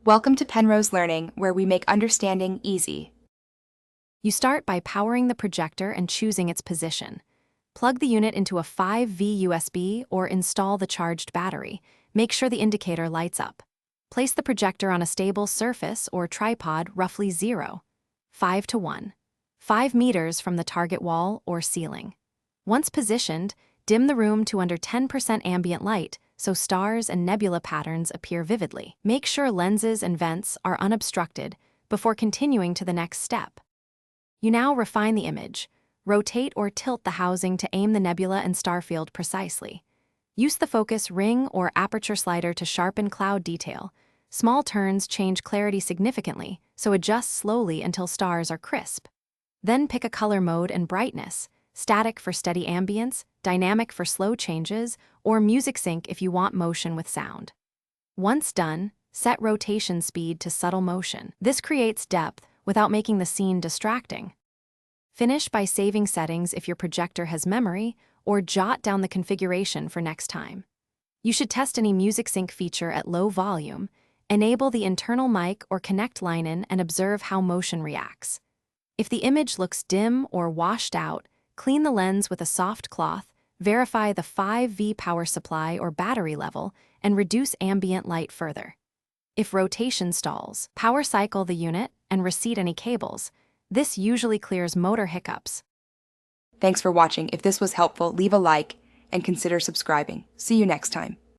Welcome to Penrose Learning, where we make understanding easy. You start by powering the projector and choosing its position. Plug the unit into a 5V USB or install the charged battery. Make sure the indicator lights up. Place the projector on a stable surface or tripod roughly 5 to 1, 5 meters from the target wall or ceiling. Once positioned, dim the room to under 10% ambient light so stars and nebula patterns appear vividly. Make sure lenses and vents are unobstructed before continuing to the next step. You now refine the image. Rotate or tilt the housing to aim the nebula and star field precisely. Use the focus ring or aperture slider to sharpen cloud detail. Small turns change clarity significantly, so adjust slowly until stars are crisp. Then pick a color mode and brightness: static for steady ambience, dynamic for slow changes, or music sync if you want motion with sound. Once done, set rotation speed to subtle motion. This creates depth without making the scene distracting. Finish by saving settings if your projector has memory, or jot down the configuration for next time. You should test any music sync feature at low volume, enable the internal mic or connect line in, and observe how motion reacts. If the image looks dim or washed out, clean the lens with a soft cloth, verify the 5V power supply or battery level, and reduce ambient light further. If rotation stalls, power cycle the unit and reseat any cables. This usually clears motor hiccups. Thanks for watching. If this was helpful, leave a like and consider subscribing. See you next time.